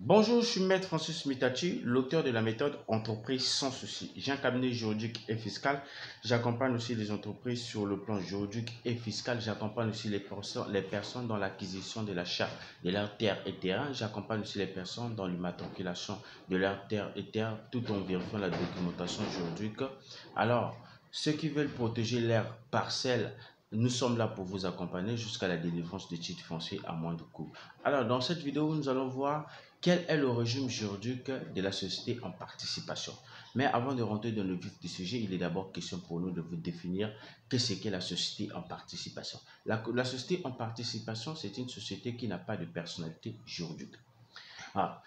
Bonjour, je suis Maître Francis Mitachi, l'auteur de la méthode Entreprise sans souci. J'ai un cabinet juridique et fiscal. J'accompagne aussi les entreprises sur le plan juridique et fiscal. J'accompagne aussi les personnes dans l'acquisition de l'achat de leurs terres et terrains. J'accompagne aussi les personnes dans l'immatriculation de leurs terres et terrains tout en vérifiant la documentation juridique. Alors, ceux qui veulent protéger leurs parcelles, nous sommes là pour vous accompagner jusqu'à la délivrance des titres fonciers à moindre coût. Alors, dans cette vidéo, nous allons voir quel est le régime juridique de la société en participation. Mais avant de rentrer dans le vif du sujet, il est d'abord question pour nous de vous définir qu'est-ce qu'est la société en participation. La société en participation, c'est une société qui n'a pas de personnalité juridique.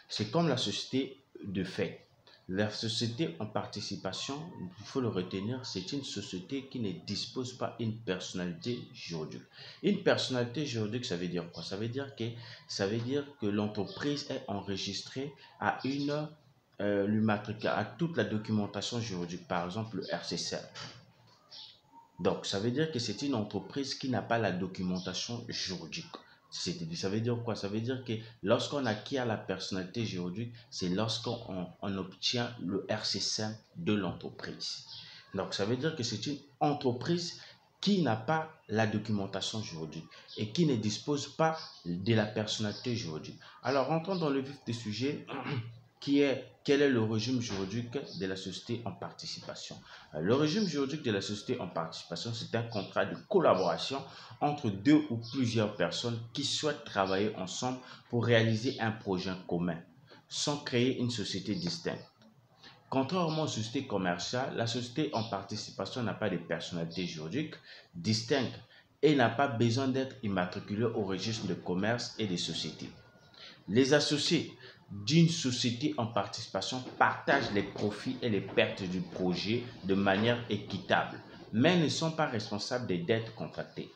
C'est comme la société de fait. La société en participation, il faut le retenir, c'est une société qui ne dispose pas d'une personnalité juridique. Une personnalité juridique, ça veut dire quoi? Ça veut dire que l'entreprise est enregistrée à à toute la documentation juridique, par exemple le RCCR. Donc, ça veut dire que c'est une entreprise qui n'a pas la documentation juridique. Ça veut dire quoi? Ça veut dire que lorsqu'on acquiert la personnalité juridique, c'est lorsqu'on obtient le RCCM de l'entreprise. Donc, ça veut dire que c'est une entreprise qui n'a pas la documentation juridique et qui ne dispose pas de la personnalité juridique. Alors, rentrons dans le vif du sujet. Quel est le régime juridique de la société en participation? Le régime juridique de la société en participation, c'est un contrat de collaboration entre deux ou plusieurs personnes qui souhaitent travailler ensemble pour réaliser un projet commun, sans créer une société distincte. Contrairement aux sociétés commerciales, la société en participation n'a pas de personnalité juridique distincte et n'a pas besoin d'être immatriculée au registre de commerce et des sociétés. Les associés d'une société en participation partagent les profits et les pertes du projet de manière équitable, mais ne sont pas responsables des dettes contractées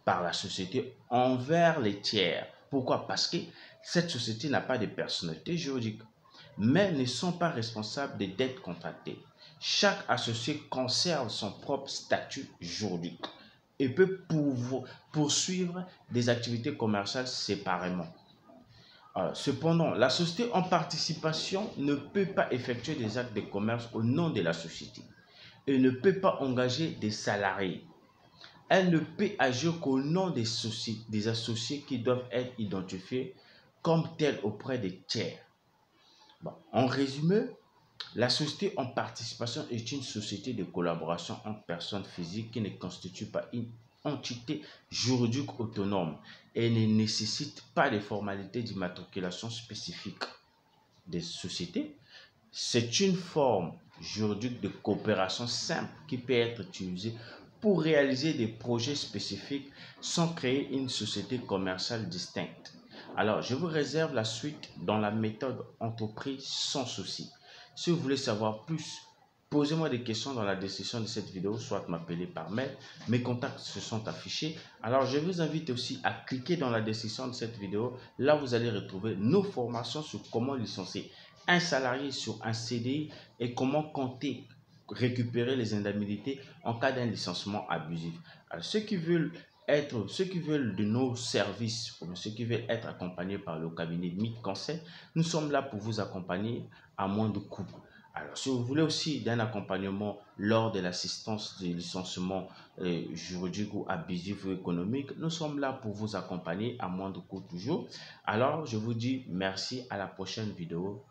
par la société envers les tiers. Pourquoi? Parce que cette société n'a pas de personnalité juridique, mais ne sont pas responsables des dettes contractées. Chaque associé conserve son propre statut juridique et peut poursuivre des activités commerciales séparément. Cependant, la société en participation ne peut pas effectuer des actes de commerce au nom de la société et ne peut pas engager des salariés. Elle ne peut agir qu'au nom des associés qui doivent être identifiés comme tels auprès des tiers. En résumé, la société en participation est une société de collaboration entre personnes physiques qui ne constitue pas une entité juridique autonome et ne nécessite pas de formalités d'immatriculation spécifiques des sociétés. C'est une forme juridique de coopération simple qui peut être utilisée pour réaliser des projets spécifiques sans créer une société commerciale distincte. Alors, je vous réserve la suite dans la méthode entreprise sans souci. Si vous voulez savoir plus, posez-moi des questions dans la description de cette vidéo, soit m'appeler par mail. Mes contacts se sont affichés. Alors, je vous invite aussi à cliquer dans la description de cette vidéo. Là, vous allez retrouver nos formations sur comment licencier un salarié sur un CDI et comment compter récupérer les indemnités en cas d'un licenciement abusif. Alors, ceux qui veulent de nos services, ou ceux qui veulent être accompagnés par le cabinet MIT Conseil, nous sommes là pour vous accompagner à moins de coûts. Alors, si vous voulez aussi d'un accompagnement lors de l'assistance du licenciement juridique ou abusif ou économique, nous sommes là pour vous accompagner à moins de coûts toujours. Alors, je vous dis merci, à la prochaine vidéo.